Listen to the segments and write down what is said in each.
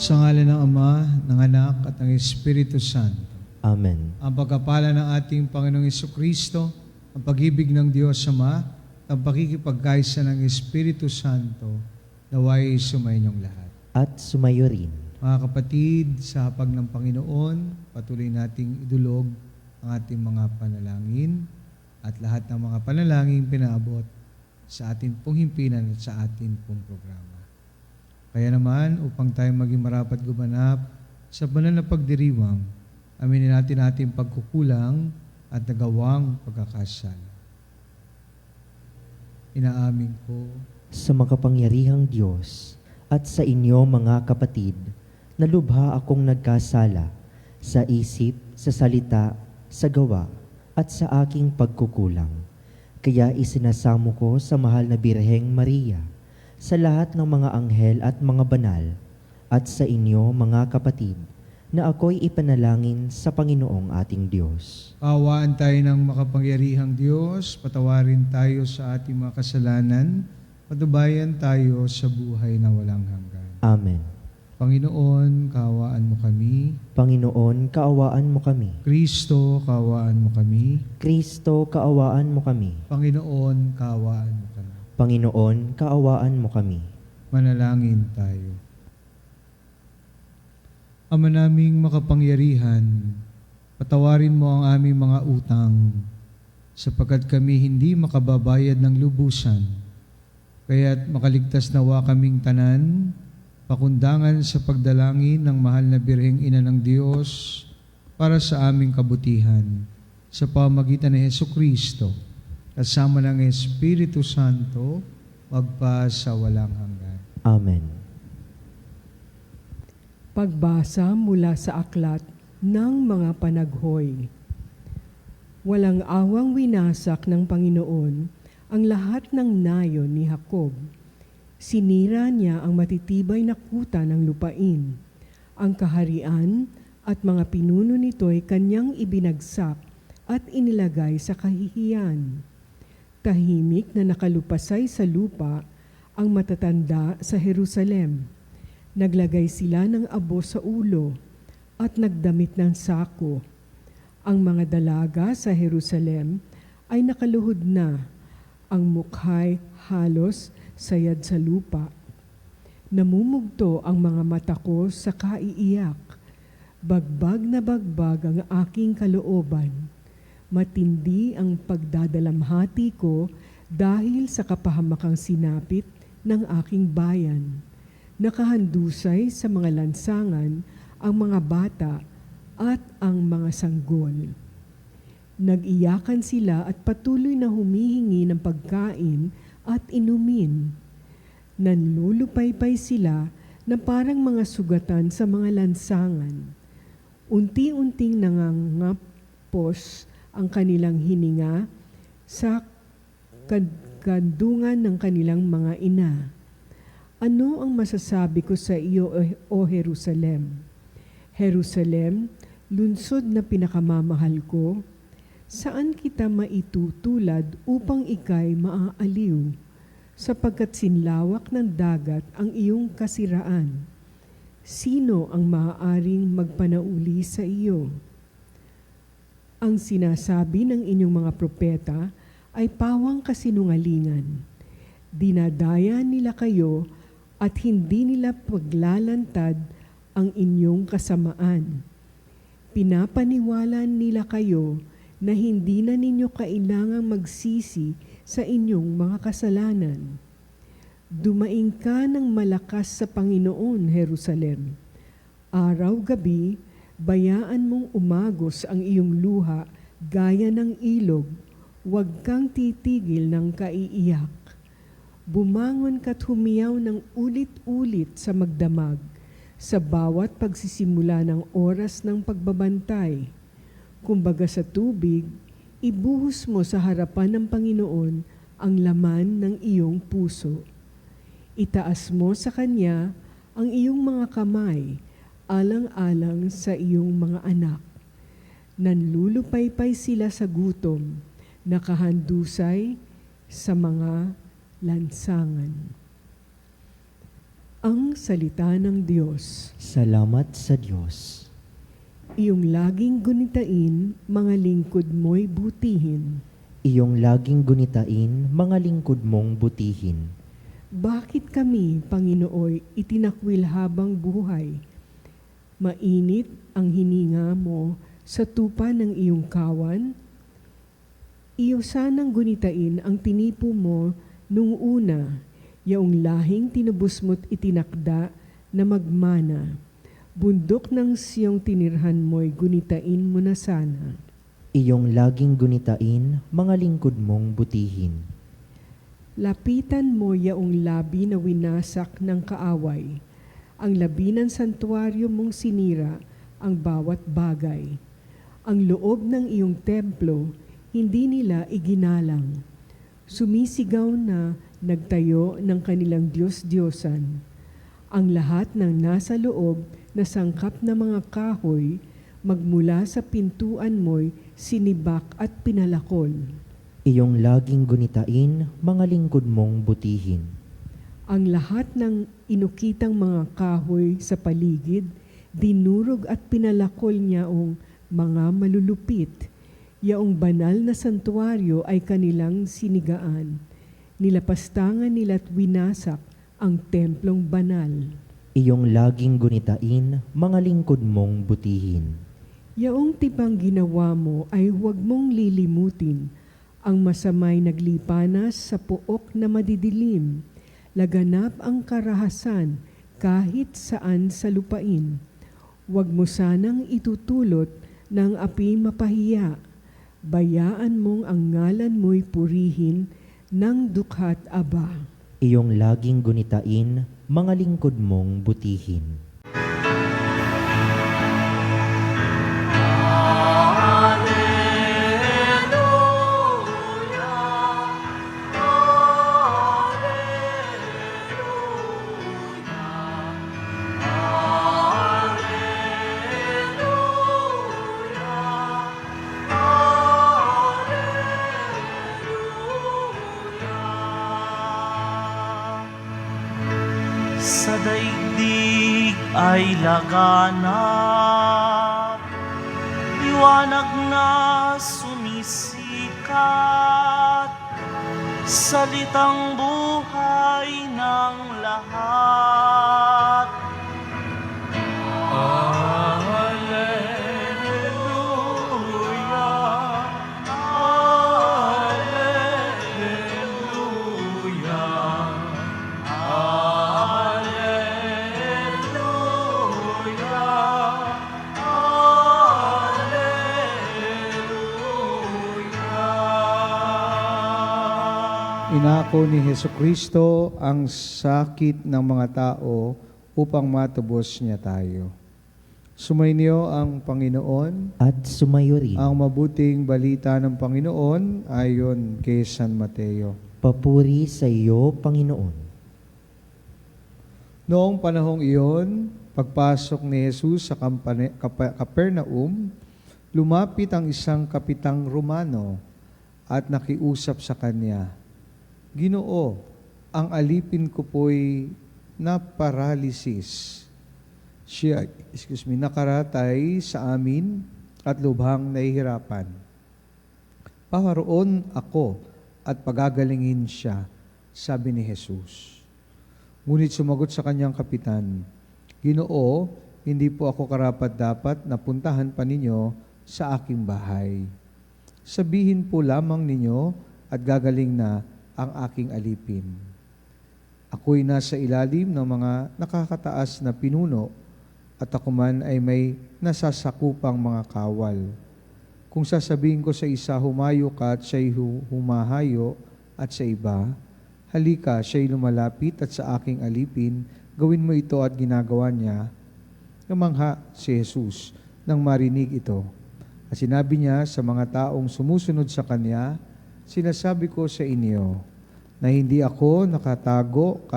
Sa ngalan ng Ama, ng Anak, at ng Espiritu Santo. Amen. Ang pagkapala ng ating Panginoong Jesucristo, ang pag-ibig ng Diyos Ama, at ang pakikipagkaisa ng Espiritu Santo, naway sumainyong lahat. At sumayo rin. Mga kapatid, sa hapag ng Panginoon, patuloy nating idulog ang ating mga panalangin at lahat ng mga panalangin pinaabot sa ating pong himpinan at sa ating pong programa. Kaya naman, upang tayo maging marapat gumanap sa banal na pagdiriwang, aminin natin ating pagkukulang at nagawang pagkakasala. Inaamin ko Sa makapangyarihang Diyos at sa inyo mga kapatid, na lubha akong nagkasala sa isip, sa salita, sa gawa, at sa aking pagkukulang. Kaya isinasamo ko sa mahal na Birheng Maria, sa lahat ng mga anghel at mga banal, at sa inyo mga kapatid, na ako'y ipanalangin sa Panginoong ating Diyos. kaawaan tayo ng makapangyarihang Diyos, patawarin tayo sa ating mga kasalanan, patubayan tayo sa buhay na walang hanggan. Amen. Panginoon, kaawaan mo kami. Panginoon, kaawaan mo kami. Kristo, kaawaan mo kami. Kristo, kaawaan mo kami. Panginoon, kaawaan mo kami. Panginoon, kaawaan mo kami. Manalangin tayo. Ama naming makapangyarihan, patawarin mo ang aming mga utang, sapagkat kami hindi makababayad ng lubusan. Kaya't makaligtas nawa kaming tanan, pakundangan sa pagdalangin ng mahal na Birheng Ina ng Diyos para sa aming kabutihan, sa pamagitan ni Jesucristo, kasama ng Espiritu Santo, magpa sa walang hanggan. Amen. Pagbasa mula sa aklat ng mga panaghoy. Walang awang winasak ng Panginoon ang lahat ng nayon ni Jacob. Sinira niya ang matitibay na kuta ng lupain. Ang kaharian at mga pinuno nito'y kanyang ibinagsak at inilagay sa kahihiyan. Tahimik na nakalupasay sa lupa ang matatanda sa Jerusalem. Naglagay sila ng abo sa ulo at nagdamit ng sako. Ang mga dalaga sa Jerusalem ay nakaluhod na, ang mukha'y halos sayad sa lupa. Namumugto ang mga mata ko sa kaiiyak. Bagbag na bagbag ang aking kalooban. Matindi ang pagdadalamhati ko dahil sa kapahamakang sinapit ng aking bayan. Nakahandusay sa mga lansangan ang mga bata at ang mga sanggol. Nag-iyakan sila at patuloy na humihingi ng pagkain at inumin. Nanlulupaypay sila na parang mga sugatan sa mga lansangan. Unti-unting nangangapos ang kanilang hininga sa kandungan ng kanilang mga ina. Ano ang masasabi ko sa iyo, O Jerusalem? Jerusalem, lungsod na pinakamamahal ko, saan kita maitutulad upang ika'y maaaliw, sapagkat sinlawak ng dagat ang iyong kasiraan? Sino ang maaaring magpanauli sa iyo? Ang sinasabi ng inyong mga propeta ay pawang kasinungalingan. Dinadaya nila kayo at hindi nila paglalantad ang inyong kasamaan. Pinapaniwala nila kayo na hindi na ninyo kailangang magsisi sa inyong mga kasalanan. Dumaing ka ng malakas sa Panginoon, Jerusalem. Araw-gabi, bayaan mong umagos ang iyong luha gaya ng ilog, huwag kang titigil ng kaiiyak. Bumangon ka't humiyaw ng ulit-ulit sa magdamag, sa bawat pagsisimula ng oras ng pagbabantay. Kumbaga sa tubig, ibuhos mo sa harapan ng Panginoon ang laman ng iyong puso. Itaas mo sa Kanya ang iyong mga kamay, alang-alang sa iyong mga anak. Nanlulupaypay sila sa gutom, nakahandusay sa mga lansangan. Ang salita ng Diyos. Salamat sa Diyos. Iyong laging gunitain, mga lingkod mo'y butihin. Iyong laging gunitain, mga lingkod mong butihin. Bakit kami, Panginooy, itinakwil habang buhay? Mainit ang hininga mo sa tupa ng iyong kawan? Iyo sanang gunitain ang tinipo mo nung una, yaong lahing tinubos mo't itinakda na magmana. Bundok ng siyong tinirhan mo'y gunitain mo na sana. Iyong laging gunitain, mga lingkod mong butihin. Lapitan mo yaong labi na winasak ng kaaway. Ang labi ng santuaryo mong sinira ang bawat bagay. Ang loob ng iyong templo, hindi nila iginalang. Sumisigaw na nagtayo ng kanilang Diyos-Diyosan. Ang lahat ng nasa loob na sangkap na mga kahoy, magmula sa pintuan mo'y sinibak at pinalakol. Iyong laging gunitain, mga lingkod mong butihin. Ang lahat ng inukitang mga kahoy sa paligid, dinurog at pinalakol niyaong mga malulupit. Yaong banal na santuaryo ay kanilang sinigaan. Nilapastangan nila't winasak ang templong banal. Iyong laging gunitain, mga lingkod mong butihin. Yaong tipang ginawa mo ay huwag mong lilimutin. Ang masamay naglipanas sa pook na madidilim. Laganap ang karahasan kahit saan sa lupain. Huwag mo sanang itutulot ng api mapahiya. Bayaan mong ang ngalan mo'y purihin ng dukhat aba. Iyong laging gunitain, mga lingkod mong butihin. Sa daigdig ay laganap, liwanag na sumisikat, salitang buhay ng lahat. Alleluia, Alleluia. Inako ni Hesukristo ang sakit ng mga tao upang matubos niya tayo. Sumainyo ang Panginoon. At sumayo rin. Ang mabuting balita ng Panginoon ayon kay San Mateo. Papuri sa iyo, Panginoon. Noong panahong iyon, pagpasok ni Jesus sa Capernaum, lumapit ang isang kapitang Romano at nakiusap sa kanya, "Ginoo, ang alipin ko po'y na-paralysis. Siya, nakaratay sa amin at lubhang nahihirapan. Paharoon ako at pagagalingin siya," sabi ni Jesus. Ngunit sumagot sa kanyang kapitan, "Ginoo, hindi po ako karapat-dapat na puntahan pa ninyo sa aking bahay. Sabihin po lamang ninyo at gagaling na ang aking alipin. Ako'y nasa ilalim ng mga nakakataas na pinuno at ako man ay may nasasakupang mga kawal. Kung sasabihin ko sa isa, humayo ka at siya'y humahayo at sa iba, halika, siya'y lumalapit at sa aking alipin, gawin mo ito at ginagawa niya." Namangha si Jesus nang marinig ito. At sinabi niya sa mga taong sumusunod sa kanya, "Sinasabi ko sa inyo na hindi ako nakatagpo ng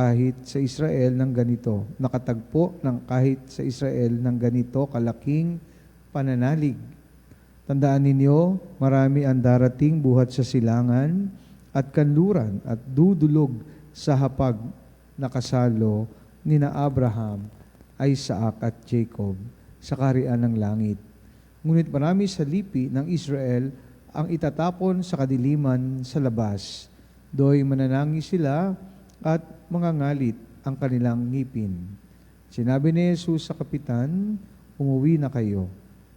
kahit sa Israel ng ganito kalaking pananalig. Tandaan ninyo, marami ang darating buhat sa silangan at kanluran at dudulog sa hapag na kasalo nina Abraham, Isaac at Jacob sa kaharian ng langit. Ngunit marami sa lipi ng Israel ang itatapon sa kadiliman sa labas. Do'y mananangi sila at mangangalit ang kanilang ngipin. Sinabi ni Jesus sa kapitan, umuwi na kayo.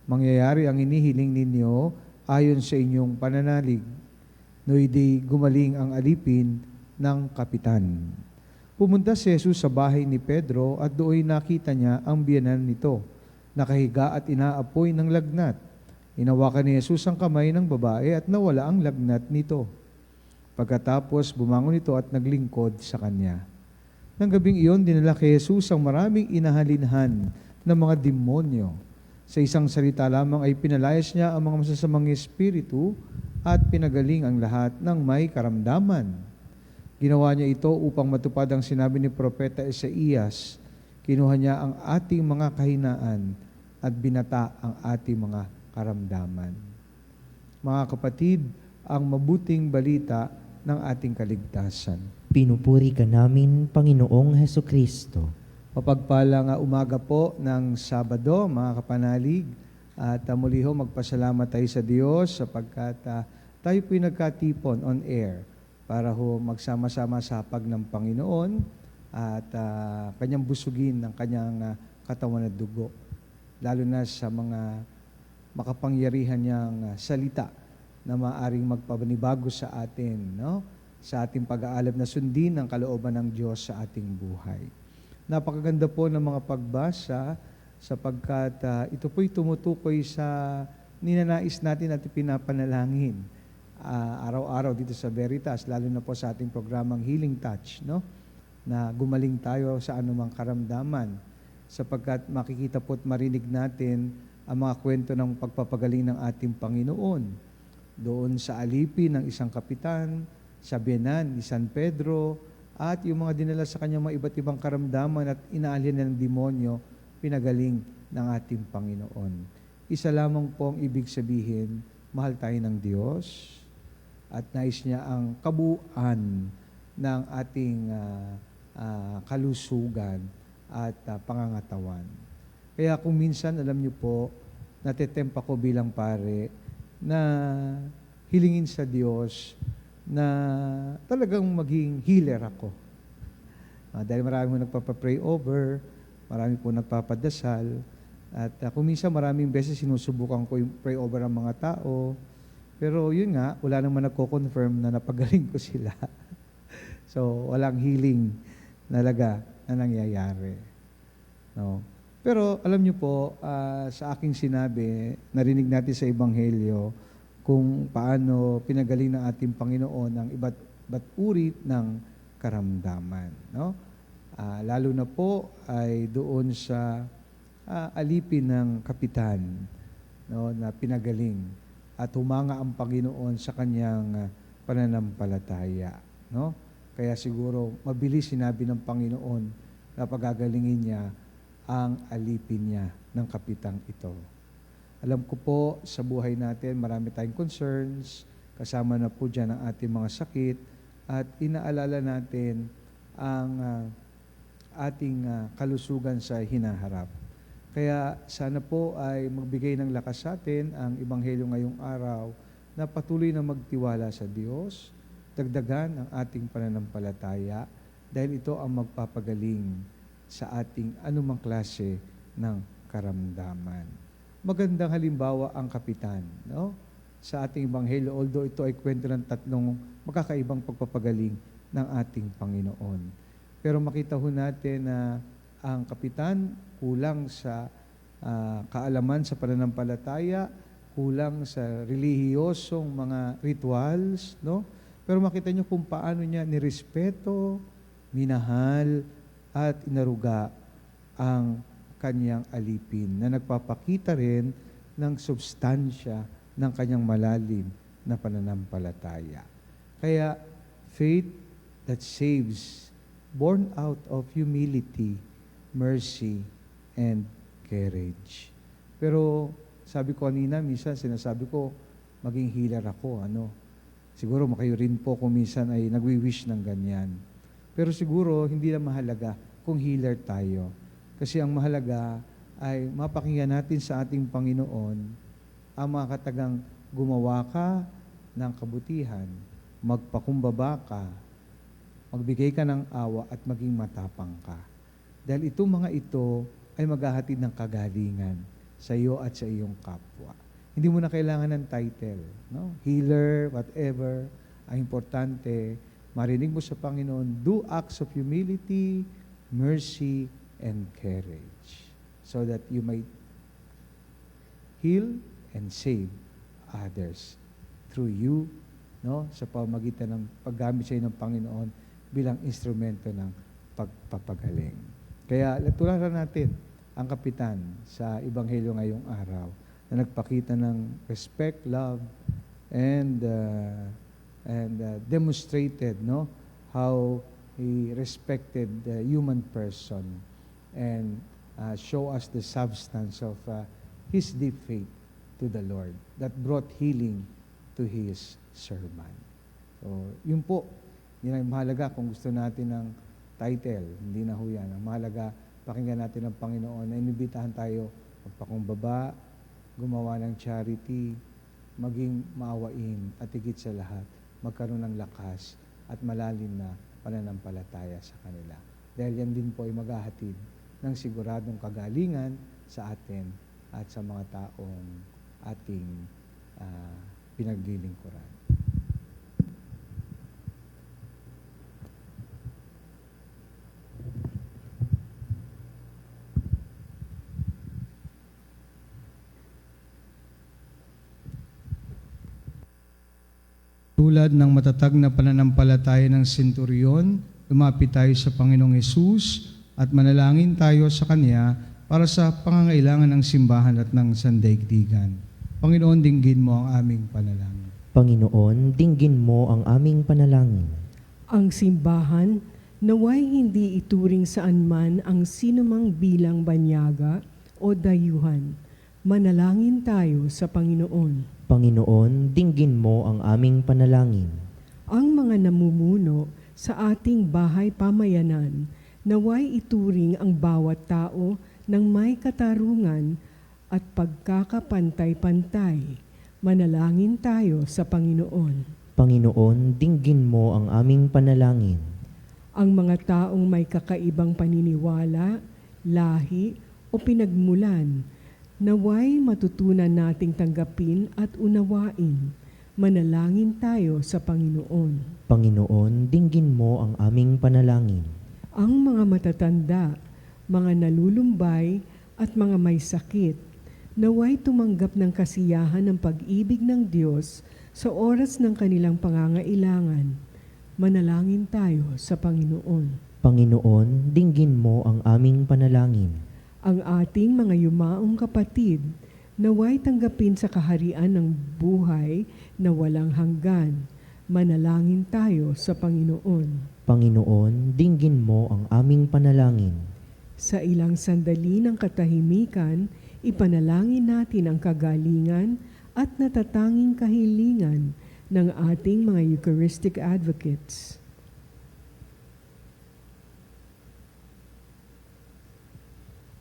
Mangyayari ang inihiling ninyo ayon sa inyong pananalig. Noy di gumaling ang alipin ng kapitan. Pumunta si Jesus sa bahay ni Pedro at doon nakita niya ang biyenan nito, nakahiga at inaapoy ng lagnat. Inawakan ni Jesus ang kamay ng babae at nawala ang lagnat nito. Pagkatapos bumangon ito at naglingkod sa kanya. Nang gabing iyon, dinala kay Jesus ang maraming inahalinhan ng mga demonyo. Sa isang salita lamang ay pinalayas niya ang mga masasamang espiritu at pinagaling ang lahat ng may karamdaman. Ginawa niya ito upang matupad ang sinabi ni Propeta Isaías. Kinuha niya ang ating mga kahinaan at binata ang ating mga karamdaman. Mga kapatid, ang mabuting balita ng ating kaligtasan. Pinupuri ka namin, Panginoong Hesukristo. Mapagpalang umaga po ng Sabado, mga kapanalig. At muli ho, magpasalamat tayo sa Diyos sapagkat tayo po'y nagkatipon on air para ho magsama-sama sa hapag ng Panginoon at kanyang busugin ng kanyang katawan at dugo. Lalo na sa mga makapangyarihan niyang salita na maaring magpabanibago sa atin, no? Sa ating pag-aalab na sundin ang kalooban ng Diyos sa ating buhay. Napakaganda po ng mga pagbasa sapagkat ito po'y tumutukoy sa ninanais natin at pinapanalangin araw-araw dito sa Veritas, lalo na po sa ating programang Healing Touch, no? Na gumaling tayo sa anumang karamdaman sapagkat makikita po at marinig natin ang mga kwento ng pagpapagaling ng ating Panginoon. Doon sa alipin ng isang kapitan, sa biyenan ni San Pedro, at yung mga dinala sa kanyang mga iba't ibang karamdaman at inaalyan ng demonyo, pinagaling ng ating Panginoon. Isa lamang po ang ibig sabihin, mahal tayo ng Diyos at nais niya ang kabuuan ng ating kalusugan at pangangatawan. Kaya kung minsan, alam niyo po, natetempa ko bilang pare na hilingin sa Diyos na talagang maging healer ako. Dahil marami po nagpapapray over, marami po nagpapadasal, at kung minsan maraming beses sinusubukan ko yung pray over ang mga tao, pero yun nga, wala naman nagko-confirm na napagaling ko sila. So, walang healing talaga na nangyayari. No? Pero alam niyo po, sa aking sinabi, narinig natin sa Ebanghelyo kung paano pinagaling ng ating Panginoon ang iba't uri ng karamdaman. No? Lalo na po ay doon sa alipin ng kapitan, no, na pinagaling at humanga ang Panginoon sa kanyang pananampalataya. No? Kaya siguro mabilis sinabi ng Panginoon na pagagalingin niya ang alipin niya ng kapitang ito. Alam ko po, sa buhay natin, marami tayong concerns, kasama na po dyan ang ating mga sakit, at inaalala natin ang ating kalusugan sa hinaharap. Kaya sana po ay magbigay ng lakas sa atin ang Ebanghelyo ngayong araw na patuloy na magtiwala sa Diyos, dagdagan ang ating pananampalataya, dahil ito ang magpapagaling sa ating anumang klase ng karamdaman. Magandang halimbawa ang kapitan, no? Sa ating Ebanghelyo, although ito ay kwento ng tatlong magkakaibang pagpapagaling ng ating Panginoon. Pero makita ho natin na ang kapitan kulang sa kaalaman sa pananampalataya, kulang sa relihiyosong mga rituals, no? Pero makita niyo kung paano niya nirespeto, minahal, at inaruga ang kanyang alipin na nagpapakita rin ng substansya ng kanyang malalim na pananampalataya. Kaya, faith that saves, born out of humility, mercy, and courage. Pero, sabi ko kanina, minsan sinasabi ko, maging healer ako, Siguro kayo rin po kung minsan ay nagwi-wish ng ganyan. Pero siguro, hindi na mahalaga kung healer tayo. Kasi ang mahalaga ay mapakinggan natin sa ating Panginoon ang mga katagang gumawa ka ng kabutihan, magpakumbaba ka, magbigay ka ng awa at maging matapang ka. Dahil itong mga ito ay maghahatid ng kagalingan sa iyo at sa iyong kapwa. Hindi mo na kailangan ng title, no? Healer, whatever. Ang importante, marinig mo sa Panginoon, do acts of humility, mercy, and courage. So that you might heal and save others through you, no? Sa pamamagitan ng paggamit sa iyo ng Panginoon bilang instrumento ng pagpapagaling. Kaya tularan natin ang kapitan sa Ebanghelyo ngayong araw na nagpakita ng respect, love, and demonstrated, no, how he respected the human person and show us the substance of his deep faith to the Lord that brought healing to his servant. So, yun po, yun ang mahalaga kung gusto natin ng title, hindi na ho yan. Ang mahalaga, pakinggan natin ang Panginoon na inibitahan tayo magpakumbaba, gumawa ng charity, maging maawain at higit sa lahat, magkaroon ng lakas at malalim na pananampalataya sa kanila. Dahil yan din po ay maghahatid ng siguradong kagalingan sa atin at sa mga taong ating pinaglilingkuran. Tulad ng matatag na pananampalataya ng senturyon, lumapit tayo sa Panginoong Hesus at manalangin tayo sa Kanya para sa pangangailangan ng simbahan at ng sandaigdigan. Panginoon, dinggin mo ang aming panalangin. Panginoon, dinggin mo ang aming panalangin. Ang simbahan, naway hindi ituring saan man ang sinumang bilang banyaga o dayuhan. Manalangin tayo sa Panginoon. Panginoon, dinggin mo ang aming panalangin. Ang mga namumuno sa ating bahay pamayanan, naway ituring ang bawat tao ng may katarungan at pagkakapantay-pantay. Manalangin tayo sa Panginoon. Panginoon, dinggin mo ang aming panalangin. Ang mga taong may kakaibang paniniwala, lahi o pinagmulan, naway matutunan nating tanggapin at unawain. Manalangin tayo sa Panginoon. Panginoon, dinggin mo ang aming panalangin. Ang mga matatanda, mga nalulumbay at mga may sakit, naway tumanggap ng kasiyahan ng pag-ibig ng Diyos sa oras ng kanilang pangangailangan. Manalangin tayo sa Panginoon. Panginoon, dinggin mo ang aming panalangin. Ang ating mga yumaong kapatid, naway tanggapin sa kaharian ng buhay na walang hanggan. Manalangin tayo sa Panginoon. Panginoon, dinggin mo ang aming panalangin. Sa ilang sandali ng katahimikan, ipanalangin natin ang kagalingan at natatanging kahilingan ng ating mga Eucharistic advocates.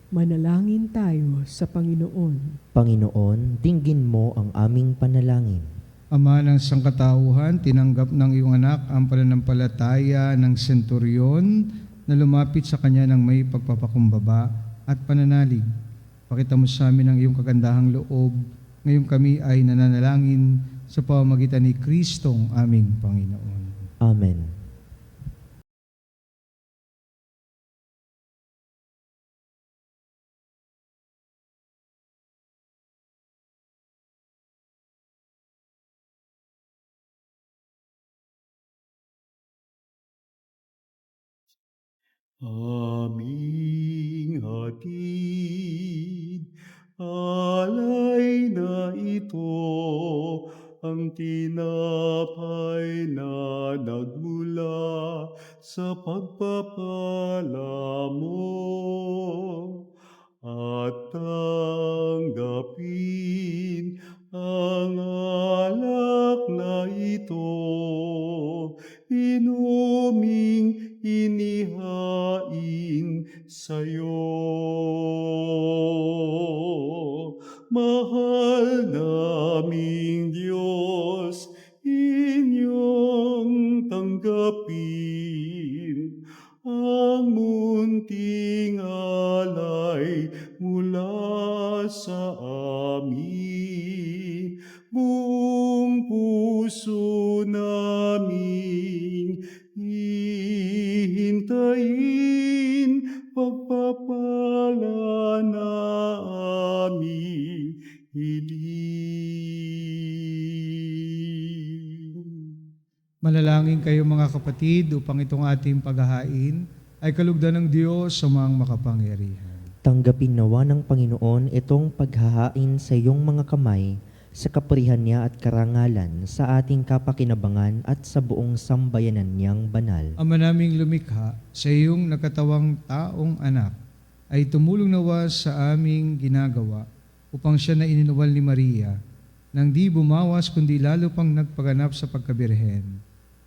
Manalangin tayo sa Panginoon. Panginoon, dinggin mo ang aming panalangin. Ama ng sangkatauhan, tinanggap ng iyong anak ang pananampalataya ng senturyon na lumapit sa kanya ng may pagpapakumbaba at pananalig. Pakita mo sa amin ang iyong kagandahang loob. Ngayon kami ay nananalangin sa pamamagitan ni Kristong aming Panginoon. Amen. Aming hatid, alay na ito, ang tinapay na nagmula sa pagpapala mo. At tanggapin ang alak na ito, inuming inihain mahal naming Diyos, inyong tanggapin ang munting alay mula sa amin. Buong puso naming hihintayin pagpapala na aming hiling. Manalangin kayo mga kapatid upang itong ating paghahain ay kalugdan ng Diyos sa mga makapangyarihan. Tanggapin nawa ng Panginoon itong paghahain sa iyong mga kamay sa kapurihan niya at karangalan sa ating kapakinabangan at sa buong sambayanan niyang banal. Ama naming lumikha, sa iyong nakatawang taong anak, ay tumulong nawa sa aming ginagawa upang siya na ininuwal ni Maria, nang di bumawas kundi lalo pang nagpaganap sa pagkabirhen,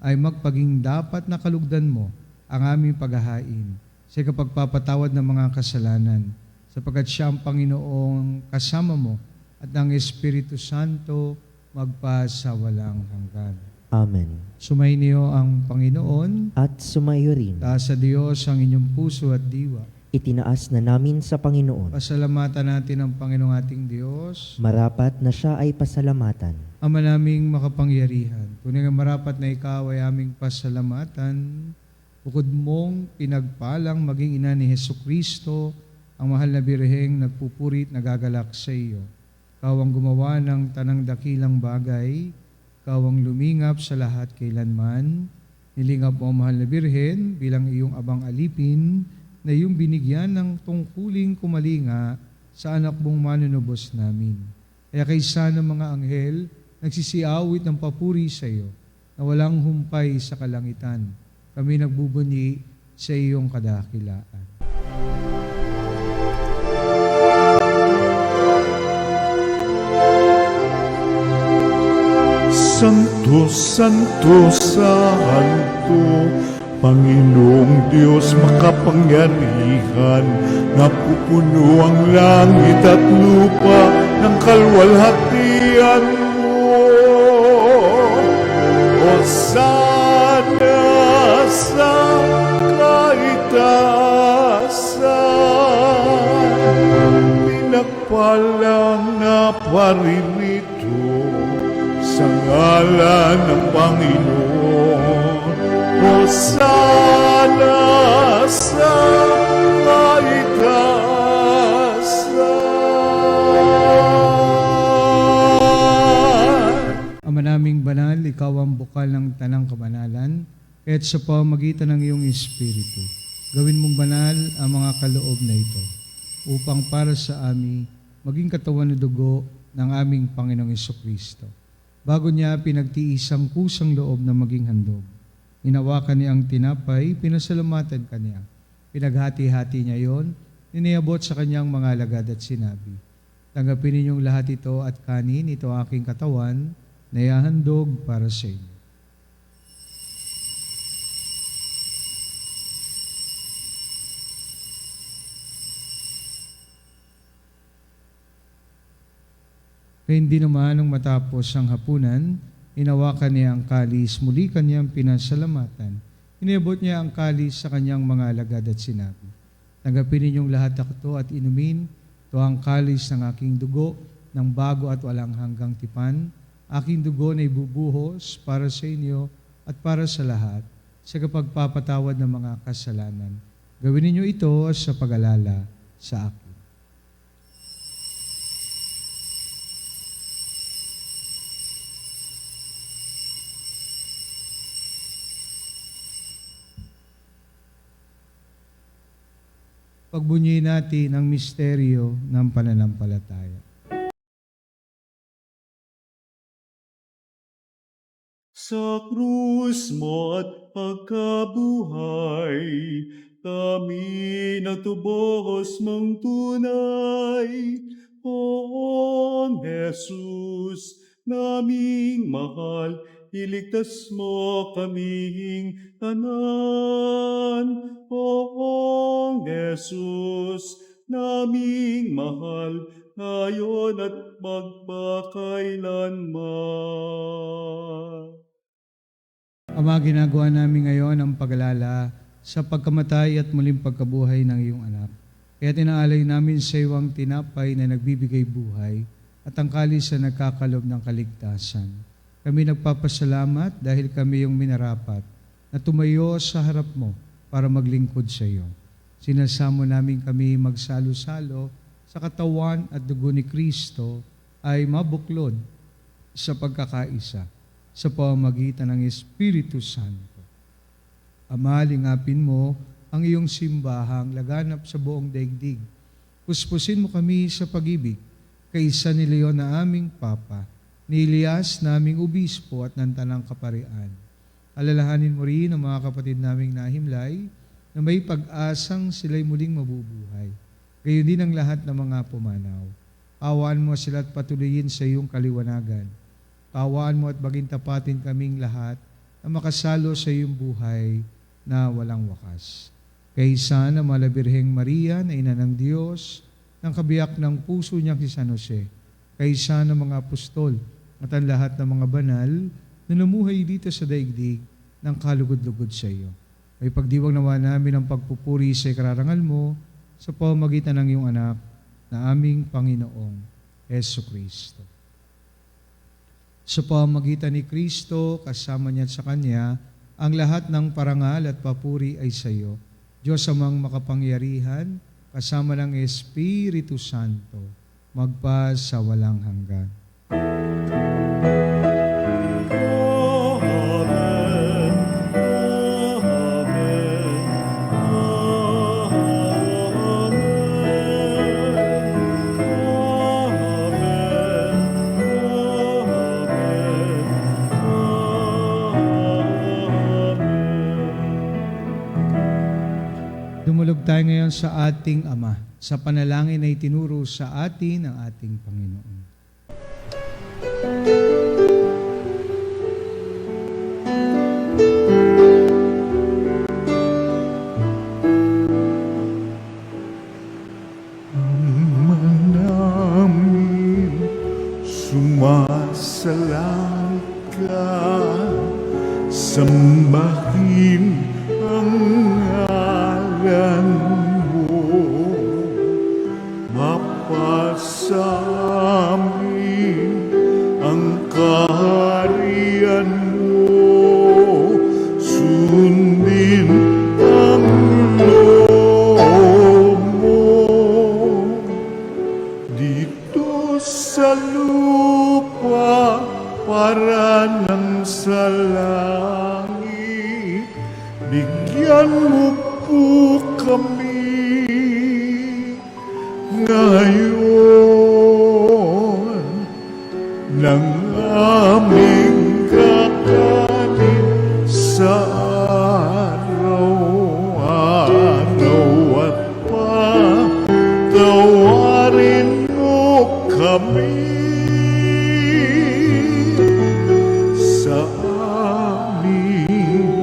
ay magpaging dapat na kalugdan mo ang aming paghahain sa kapagpapatawad ng mga kasalanan, sapagkat siya ang Panginoong kasama mo at ang Espiritu Santo magpasawalang hanggan. Amen. Sumainyo ang Panginoon, At sumayo rin, taas sa Diyos ang inyong puso at diwa. itinaas na namin sa Panginoon. Pasalamatan natin ang Panginoong ating Diyos. Marapat na siya ay pasalamatan. Ama naming makapangyarihan, tunay nga marapat na ikaw ay aming pasalamatan. Bukod mong pinagpalang maging ina ni Hesukristo, ang mahal na birheng nagpupurit nagagalak sa iyo. Ikaw ang gumawa ng tanang dakilang bagay, ikaw ang lumingap sa lahat kailanman. Nilingap mo ang mahal na birhen bilang iyong abang alipin na iyong binigyan ng tungkuling kumalinga sa anak mong manunubos namin. Kaya kaysa ng mga anghel, nagsisiawit ng papuri sa iyo na walang humpay sa kalangitan. Kami nagbubunyi sa iyong kadakilaan. Santo, Santo, Santo, Panginoong Diyos makapangyarihan, napupuno ang langit at lupa ng kalwalhatian mo. Hosana sa kaitaasan, pinagpalang na paririto sa ngalan ng Panginoon. Hosana sa kaitaasan. Ama naming banal, ikaw ang bukal ng tanang kabanalan, kaya't sa pamagitan ng iyong Espiritu, gawin mong banal ang mga kaloob na ito, upang para sa amin maging katawan na dugo ng aming Panginoong Hesukristo. Bago niya pinagtiis ang kusang loob na maging handog, hinawakan niya ang tinapay, pinasalamatan kaniya. Pinaghati-hati niya yon, niniabot sa kanyang mga alagad at sinabi, tanggapin ninyong lahat ito at kanin, ito aking katawan, na ihahandog para sa inyo. Kaya hindi naman nung matapos ang hapunan, inawakan niya ang kalis, muli kanyang pinasalamatan. Iniabot niya ang kalis sa kanyang mga alagad at sinabi, tanggapin ninyong lahat ito at inumin, ito ang kalis ng aking dugo, ng bago at walang hanggang tipan, aking dugo na ibubuhos para sa inyo at para sa lahat, sa kapagpapatawad ng mga kasalanan. Gawin ninyo ito sa pag-alala sa akin. Pagbunyi natin ang misteryo ng pananampalataya. Sa krus mo at pagkabuhay, kami natubos mong tunay. Poong Jesus, naming mahal, iligtas mo kaming tanan. Poong Jesus, naming mahal, ngayon at magpakailanman. Ama, ginagawa namin ngayon ang pag-alala sa pagkamatay at muling pagkabuhay ng iyong anak. Kaya tinaalay namin sa iyo ang tinapay na nagbibigay buhay at ang kalis na nagkakalob ng kaligtasan. Kami nagpapasalamat dahil kami yung minarapat na tumayo sa harap mo para maglingkod sa iyo. Sinasamo namin kami magsalo-salo sa katawan at dugo ni Kristo ay mabuklod sa pagkakaisa sa pamamagitan ng Espiritu Santo. Ama, lingapin mo ang iyong simbahang laganap sa buong daigdig. Puspusin mo kami sa pag-ibig, kaisa ni Leon na aming Papa, ni Elias naming Obispo at ng Tanang Kaparian. Alalahanin mo rin ang mga kapatid naming nahimlay na may pag-asang sila'y muling mabubuhay. Gayon din ang lahat ng mga pumanaw. Awaan mo sila at patuloyin sa iyong kaliwanagan. Kaawaan mo at maging tapatin kaming lahat na makasalo sa iyong buhay na walang wakas. Kaysa na Malabirheng Maria na ina ng Diyos, ng kabiyak ng puso niyang si San Jose, kaysa ng mga apostol at ang lahat ng mga banal na namuhay dito sa daigdig ng kalugod-lugod sa iyo. May pagdiwang nawa namin ang pagpupuri sa ikararangal mo sa pamamagitan ng iyong anak na aming Panginoong Heso Kristo. Sa pamamagitan ni Kristo, kasama niya at sa Kanya, ang lahat ng parangal at papuri ay sa iyo. Diyos amang makapangyarihan, kasama ng Espiritu Santo, magpa sa walang hanggan. Amen. Dumulog tayo ngayon sa ating Ama, sa panalangin na itinuro sa atin ng ating Panginoon. Namin sumasalang ka, sambahin ang ngalan mo, mapasamin ang kaharian mo, sundin ang loob mo dito sa lupa para nang sa langit. Bigyan mo po kami ngayon ng aming kakanin sa araw-araw at patawarin mo kami sa aming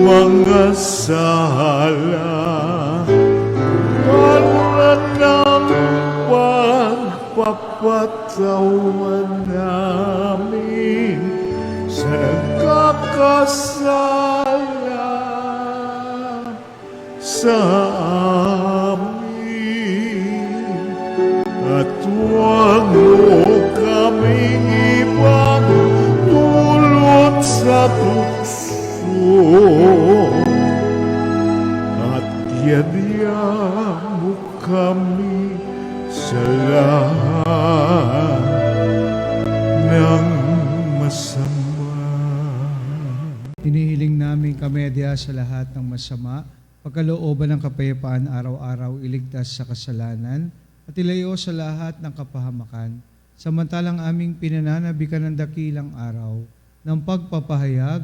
mga sala para ng pagpapatawan namin sa nagkakasala sa amin. At huwag mo kaming ipagdulot sa tukso, at yadya mo kami sa lahat ng masama. Hinihiling namin kamedya sa lahat ng masama, pagkalooban ng kapayapaan araw-araw, iligtas sa kasalanan, at ilayo sa lahat ng kapahamakan, samantalang aming pinananabikan ng dakilang araw ng pagpapahayag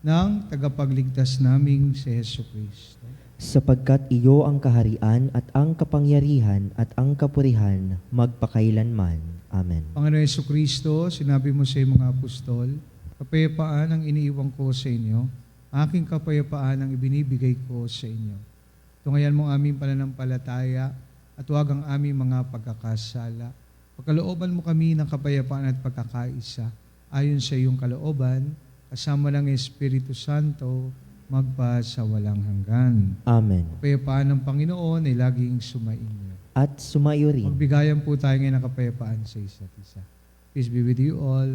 ng tagapagligtas naming si Heso Kristo. Sapagkat iyo ang kaharian at ang kapangyarihan at ang kapurihan magpakailanman. Amen. Panginoon Heso Kristo, sinabi mo sa iyong mga apostol, kapayapaan ang iniiwan ko sa inyo, aking kapayapaan ang ibinibigay ko sa inyo. Tungayan mo aming pananampalataya at huwag ang aming mga pagkakasala. Pagkalooban mo kami ng kapayapaan at pagkakaisa, ayon sa iyong kalooban, kasama ng Espiritu Santo, magpa sa walang hanggan. Amen. Kapayapaan ng Panginoon ay laging sumainyo. At sumayo rin. Magbigayan po tayo ngayon ng kapayapaan sa isa't isa. Peace be with you all.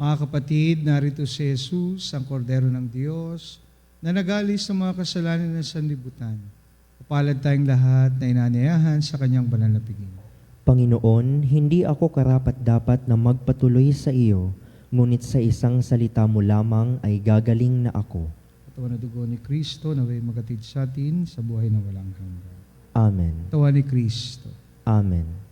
Mga kapatid, narito si Jesus, ang kordero ng Diyos, na nagalis sa mga kasalanan ng sanlibutan. Kapalad tayong lahat na inanyayahan sa kanyang banal na piging. Panginoon, hindi ako karapat-dapat na magpatuloy sa iyo, ngunit sa isang salita mo lamang ay gagaling na ako. Katawan na dugo ni Kristo, naway magatid sa atin sa buhay na walang hanggan. Amen. Katawan ni Kristo. Amen.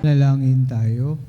Nalangin tayo.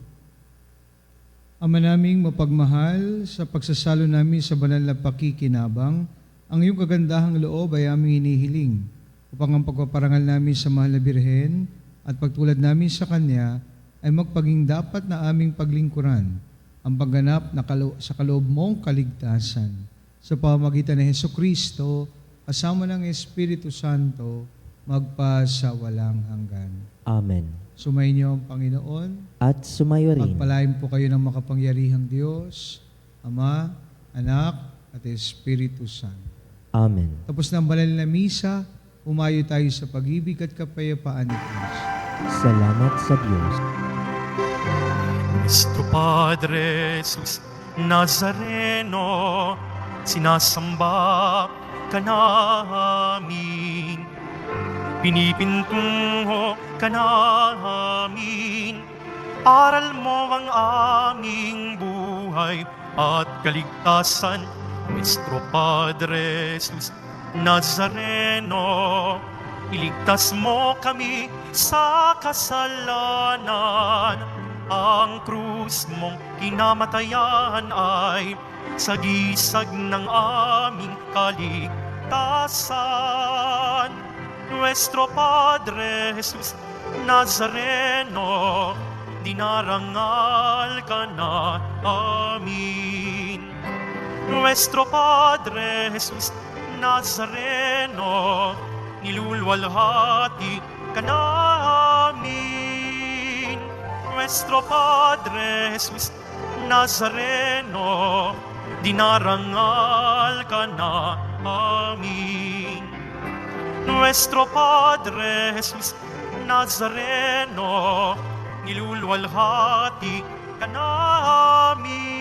Ama naming mapagmahal, sa pagsasalo namin sa banal na pakikinabang, ang iyong kagandahang loob ay aming hinihiling upang ang pagpaparangal namin sa mahal na Birhen at pagtulad namin sa Kanya ay magpaging dapat na aming paglingkuran ang pagganap na sa kaloob mong kaligtasan. Sa pamamagitan ni Hesukristo, kasama ng Espiritu Santo, magpa sa walang hanggan. Amen. Sumainyo ang Panginoon. At sumayo rin. Pagpalain po kayo ng makapangyarihang Diyos, Ama, Anak, at Espiritu Santo. Amen. Tapos ng banal na misa, umayo tayo sa pag-ibig at kapayapaan ni Kristo. Salamat sa Diyos. Nuestro Padre Jesus Nazareno, sinasamba ka namin, pinipintungo ka namin, aral mo ang aming buhay at kaligtasan. Nuestro Padre Jesus Nazareno, iligtas mo kami sa kasalanan. Ang krus mong kinamatayan ay sagisag ng aming kaligtasan. Nuestro Padre Jesus Nazareno, dinarangal ka na amin. Nuestro Padre Jesus Nazareno, nilulwalhati ka namin. Nuestro Padre Jesus Nazareno, dinarangal ka na amin. Nuestro Padre Jesus Nazareno, nilulwalhati ka namin.